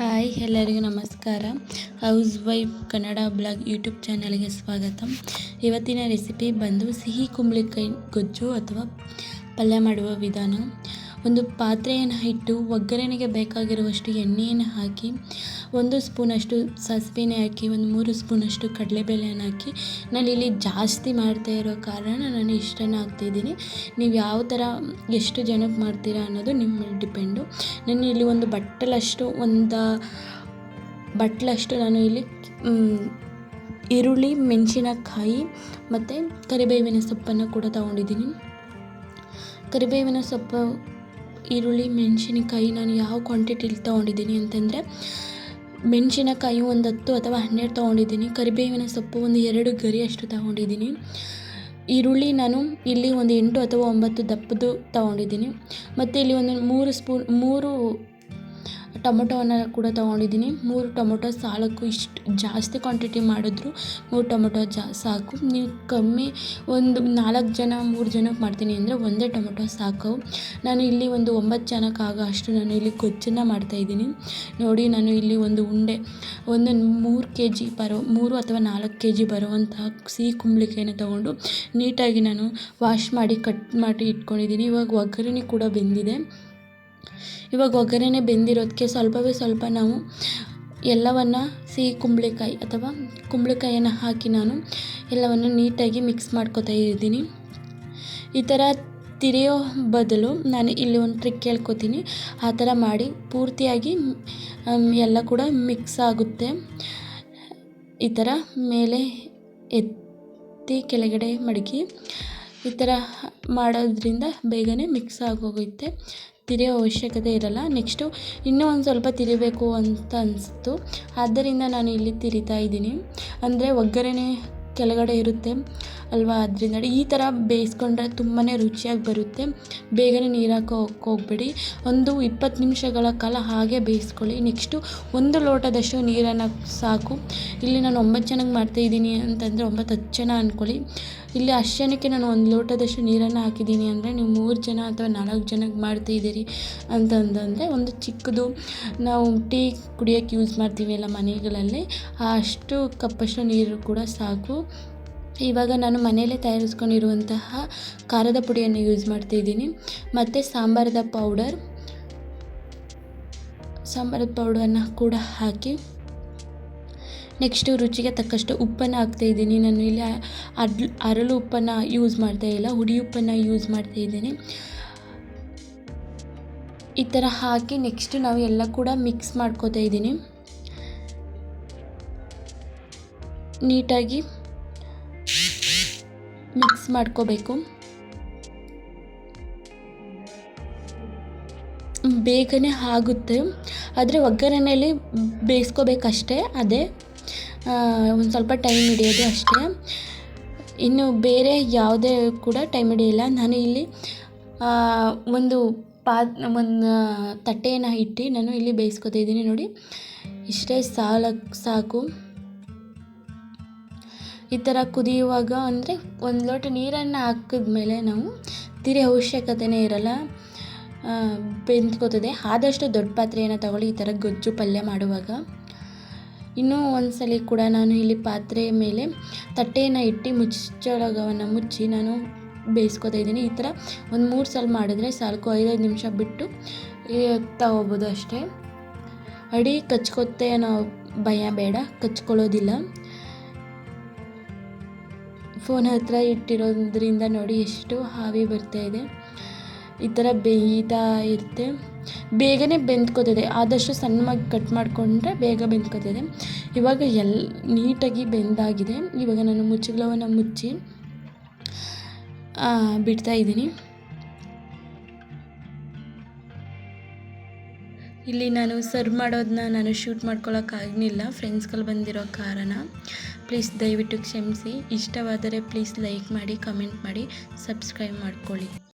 Hi ಎಲ್ಲರಿಗೂ ನಮಸ್ಕಾರ. House wife Kannada blog YouTube ಚಾನಲ್ಗೆ ಸ್ವಾಗತ. ಇವತ್ತಿನ ರೆಸಿಪಿ ಬಂದು ಸಿಹಿ ಕುಂಬಳಕಾಯಿ ಗೊಜ್ಜು ಅಥವಾ ಪಲ್ಯ ಮಾಡುವ ವಿಧಾನ. ಒಂದು ಪಾತ್ರೆಯನ್ನು ಇಟ್ಟು ಒಗ್ಗರಣೆಗೆ ಬೇಕಾಗಿರುವಷ್ಟು ಎಣ್ಣೆಯನ್ನು ಹಾಕಿ 1 ಸ್ಪೂನಷ್ಟು ಸಾಸಿವೆನೇ ಹಾಕಿ 3 ಸ್ಪೂನಷ್ಟು ಕಡಲೆಬೇಳೆಯನ್ನು ಹಾಕಿ, ನಾನು ಇಲ್ಲಿ ಜಾಸ್ತಿ ಮಾಡ್ತಾ ಇರೋ ಕಾರಣ ನಾನು ಇಷ್ಟನ್ನು ಹಾಕ್ತಿದ್ದೀನಿ. ನೀವು ಯಾವ ಥರ ಎಷ್ಟು ಜನಕ್ಕೆ ಮಾಡ್ತೀರಾ ಅನ್ನೋದು ನಿಮ್ಮ ಮೇಲೆ ಡಿಪೆಂಡು. ನಾನು ಇಲ್ಲಿ ಒಂದು ಬಟ್ಲಷ್ಟು ನಾನು ಇಲ್ಲಿ ಈರುಳ್ಳಿ, ಮೆಣಸಿನಕಾಯಿ ಮತ್ತು ಕರಿಬೇವಿನ ಸೊಪ್ಪನ್ನು ಕೂಡ ತೊಗೊಂಡಿದ್ದೀನಿ. ಕರಿಬೇವಿನ ಸೊಪ್ಪು, ಈರುಳ್ಳಿ, ಮೆಣಸಿನಕಾಯಿ ನಾನು ಯಾವ ಕ್ವಾಂಟಿಟಿಲಿ ತೊಗೊಂಡಿದ್ದೀನಿ ಅಂತಂದರೆ, ಮೆಣಸಿನಕಾಯಿ ಒಂದು 10 ಅಥವಾ 12 ತೊಗೊಂಡಿದ್ದೀನಿ. ಕರಿಬೇವಿನ ಸೊಪ್ಪು ಒಂದು 2 ಗರಿಯಷ್ಟು ತೊಗೊಂಡಿದ್ದೀನಿ. ಈರುಳ್ಳಿ ನಾನು ಇಲ್ಲಿ ಒಂದು 8 ಅಥವಾ 9 ದಪ್ಪದ್ದು ತೊಗೊಂಡಿದ್ದೀನಿ. ಮತ್ತು ಇಲ್ಲಿ ಒಂದು 3 ಟೊಮೊಟೊವನ್ನು ಕೂಡ ತೊಗೊಂಡಿದ್ದೀನಿ. 3 ಟೊಮೊಟೊ ಸಾಲಕ್ಕೂ. ಇಷ್ಟು ಜಾಸ್ತಿ ಕ್ವಾಂಟಿಟಿ ಮಾಡಿದ್ರು 3 ಟೊಮೊಟೊ ಸಾಕು. ನೀವು ಕಮ್ಮಿ ಒಂದು 4 ಜನ 3 ಜನಕ್ಕೆ ಮಾಡ್ತೀನಿ ಅಂದರೆ ಒಂದೇ ಟೊಮೊಟೊ ಸಾಕು. ನಾನು ಇಲ್ಲಿ ಒಂದು 9 ಜನಕ್ಕೆ ಆಗೋ ಅಷ್ಟು ನಾನು ಇಲ್ಲಿ ಗೊಜ್ಜನ್ನು ಮಾಡ್ತಾಯಿದ್ದೀನಿ. ನೋಡಿ, ನಾನು ಇಲ್ಲಿ ಒಂದು 3 ಅಥವಾ 4 kg ಬರುವಂತಹ ಸಿಹಿ ಕುಂಬಳಕಾಯಿನ ತೊಗೊಂಡು ನೀಟಾಗಿ ನಾನು ವಾಶ್ ಮಾಡಿ ಕಟ್ ಮಾಡಿ ಇಟ್ಕೊಂಡಿದ್ದೀನಿ. ಇವಾಗ ಒಗ್ಗರಣೆ ಕೂಡ ಬೆಂದಿದೆ. ಇವಾಗ ಒಗ್ಗರಣೆ ಬೆಂದಿರೋದಕ್ಕೆ ಸ್ವಲ್ಪ ನಾವು ಎಲ್ಲವನ್ನು ಸಿಹಿ ಕುಂಬಳಕಾಯಿ ಅಥವಾ ಕುಂಬಳಕಾಯಿಯನ್ನು ಹಾಕಿ ನಾನು ಎಲ್ಲವನ್ನು ನೀಟಾಗಿ ಮಿಕ್ಸ್ ಮಾಡ್ಕೊತಾ ಇದ್ದೀನಿ. ಈ ಥರ ತಿರಿಯೋ ಬದಲು ನಾನು ಇಲ್ಲಿ ಒಂದು ಟ್ರಿಕ್ ಹೇಳ್ಕೊತೀನಿ. ಆ ಥರ ಮಾಡಿ ಪೂರ್ತಿಯಾಗಿ ಎಲ್ಲ ಕೂಡ ಮಿಕ್ಸ್ ಆಗುತ್ತೆ. ಈ ಥರ ಮೇಲೆ ಎತ್ತಿ ಕೆಳಗಡೆ ಮಡಗಿ ಈ ಥರ ಮಾಡೋದ್ರಿಂದ ಬೇಗನೆ ಮಿಕ್ಸ್ ಆಗೋಗುತ್ತೆ. ತಿರಿಯೋ ಅವಶ್ಯಕತೆ ಇರಲ್ಲ. ನೆಕ್ಸ್ಟು ಇನ್ನೂ ಒಂದು ಸ್ವಲ್ಪ ತಿರಿಬೇಕು ಅಂತ ಅನಿಸ್ತು, ಆದ್ದರಿಂದ ನಾನು ಇಲ್ಲಿ ತಿರಿತಾ ಇದ್ದೀನಿ. ಅಂದರೆ ಒಗ್ಗರಣೆ ಕೆಳಗಡೆ ಇರುತ್ತೆ ಅಲ್ವಾ, ಅದರಿಂದ ಈ ಥರ ಬೇಯಿಸ್ಕೊಂಡ್ರೆ ತುಂಬಾ ರುಚಿಯಾಗಿ ಬರುತ್ತೆ. ಬೇಗನೆ ನೀರು ಹಾಕೋಕ್ಕೆ ಹೋಗಬೇಡಿ. ಒಂದು 20 ನಿಮಿಷಗಳ ಕಾಲ ಹಾಗೆ ಬೇಯಿಸ್ಕೊಳ್ಳಿ. ನೆಕ್ಸ್ಟು 1 ಲೋಟದಷ್ಟು ನೀರನ್ನು ಸಾಕು. ಇಲ್ಲಿ ನಾನು 9 ಜನಕ್ಕೆ ಮಾಡ್ತಾಯಿದ್ದೀನಿ ಅಂತಂದರೆ 9-10 ಜನ ಅಂದ್ಕೊಳ್ಳಿ. ಇಲ್ಲಿ ಅಷ್ಟು ಜನಕ್ಕೆ ನಾನು 1 ಲೋಟದಷ್ಟು ನೀರನ್ನು ಹಾಕಿದ್ದೀನಿ ಅಂದರೆ ನೀವು 3 ಜನ ಅಥವಾ 4 ಜನಕ್ಕೆ ಮಾಡ್ತಾಯಿದ್ದೀರಿ ಅಂತಂದರೆ ಒಂದು ಚಿಕ್ಕದು ನಾವು ಟೀ ಕುಡಿಯೋಕ್ಕೆ ಯೂಸ್ ಮಾಡ್ತೀವಿ ಎಲ್ಲ ಮನೆಗಳಲ್ಲಿ, ಅಷ್ಟು ಕಪ್ಪಷ್ಟು ನೀರು ಕೂಡ ಸಾಕು. ಇವಾಗ ನಾನು ಮನೆಯಲ್ಲೇ ತಯಾರಿಸ್ಕೊಂಡಿರುವಂತಹ ಖಾರದ ಪುಡಿಯನ್ನು ಯೂಸ್ ಮಾಡ್ತಾಯಿದ್ದೀನಿ. ಮತ್ತು ಸಾಂಬಾರದ ಪೌಡರನ್ನು ಕೂಡ ಹಾಕಿ, ನೆಕ್ಸ್ಟು ರುಚಿಗೆ ತಕ್ಕಷ್ಟು ಉಪ್ಪನ್ನು ಹಾಕ್ತಾಯಿದ್ದೀನಿ. ನಾನು ಇಲ್ಲಿ ಅರಳು ಉಪ್ಪನ್ನು ಯೂಸ್ ಮಾಡ್ತಾಯಿಲ್ಲ, ಹುಡಿ ಉಪ್ಪನ್ನು ಯೂಸ್ ಮಾಡ್ತಾಯಿದ್ದೀನಿ. ಈ ಥರ ಹಾಕಿ ನೆಕ್ಸ್ಟು ನಾವು ಎಲ್ಲ ಕೂಡ ಮಿಕ್ಸ್ ಮಾಡ್ಕೋತಾ ಇದ್ದೀನಿ. ನೀಟಾಗಿ ಮಿಕ್ಸ್ ಮಾಡ್ಕೋಬೇಕು. ಬೇಗನೆ ಆಗುತ್ತೆ, ಆದರೆ ಒಗ್ಗರಣೆಯಲ್ಲಿ ಬೇಯಿಸ್ಕೋಬೇಕಷ್ಟೇ. ಅದೇ ಒಂದು ಸ್ವಲ್ಪ ಟೈಮ್ ಹಿಡಿಯೋದು ಅಷ್ಟೇ, ಇನ್ನು ಬೇರೆ ಯಾವುದೇ ಕೂಡ ಟೈಮ್ ಹಿಡಿಯಿಲ್ಲ. ನಾನು ಇಲ್ಲಿ ಒಂದು ತಟ್ಟೆಯನ್ನು ಇಟ್ಟು ನಾನು ಇಲ್ಲಿ ಬೇಯಿಸ್ಕೊತಾ ಇದ್ದೀನಿ. ನೋಡಿ, ಇಷ್ಟೇ ಸಾಕು. ಈ ಥರ ಕುದಿಯುವಾಗ ಅಂದರೆ 1 ಲೋಟ ನೀರನ್ನು ಹಾಕಿದ್ಮೇಲೆ ನಾವು ತಿರಿಯೋ ಅವಶ್ಯಕತೆಯೇ ಇರಲ್ಲ, ಬೆಂದ್ಕೋತದೆ. ಆದಷ್ಟು ದೊಡ್ಡ ಪಾತ್ರೆಯನ್ನು ತಗೊಳ್ಳಿ ಈ ಥರ ಗೊಜ್ಜು ಪಲ್ಯ ಮಾಡುವಾಗ. ಇನ್ನೂ ಒಂದು ಸಲ ಕೂಡ ನಾನು ಇಲ್ಲಿ ಪಾತ್ರೆ ಮೇಲೆ ತಟ್ಟೆಯನ್ನು ಇಟ್ಟು ಮುಚ್ಚಳವನ್ನು ಮುಚ್ಚಿ ನಾನು ಬೇಯಿಸ್ಕೊತಾ ಇದ್ದೀನಿ. ಈ ಥರ ಒಂದು 3 ಸಲ ಮಾಡಿದ್ರೆ ಸಾಕು. 5 ನಿಮಿಷ ಬಿಟ್ಟು ತಗೋಬೋದು ಅಷ್ಟೇ. ಅಡಿ ಕಚ್ಕೊತ್ತೆ ಅನ್ನೋ ಭಯ ಬೇಡ, ಕಚ್ಕೊಳ್ಳೋದಿಲ್ಲ. ಫೋನ್ ಹತ್ರ ಇಟ್ಟಿರೋದ್ರಿಂದ ನೋಡಿ ಎಷ್ಟು ಆವಿ ಬರ್ತಾಯಿದೆ. ಈ ಥರ ಬೇಯ್ತಾ ಇರುತ್ತೆ, ಬೇಗನೆ ಬೆಂದ್ಕೋತದೆ. ಆದಷ್ಟು ಸಣ್ಣವಾಗಿ ಕಟ್ ಮಾಡಿಕೊಂಡ್ರೆ ಬೇಗ ಬೆಂದ್ಕೋತದೆ. ಇವಾಗ ನೀಟಾಗಿ ಬೆಂದಾಗಿದೆ. ಇವಾಗ ನಾನು ಮುಚ್ಚಳವನ್ನು ಮುಚ್ಚಿ ಬಿಡ್ತಾಯಿದ್ದೀನಿ. ಇಲ್ಲಿ ನಾನು ಸರ್ವ್ ಮಾಡೋದನ್ನ ನಾನು ಶೂಟ್ ಮಾಡ್ಕೊಳ್ಳೋಕ್ಕಾಗಲಿಲ್ಲ, ಫ್ರೆಂಡ್ಸ್ಗಳು ಬಂದಿರೋ ಕಾರಣ. ಪ್ಲೀಸ್ ದಯವಿಟ್ಟು ಕ್ಷಮಿಸಿ. ಇಷ್ಟವಾದರೆ ಪ್ಲೀಸ್ ಲೈಕ್ ಮಾಡಿ, ಕಮೆಂಟ್ ಮಾಡಿ, ಸಬ್ಸ್ಕ್ರೈಬ್ ಮಾಡ್ಕೊಳ್ಳಿ.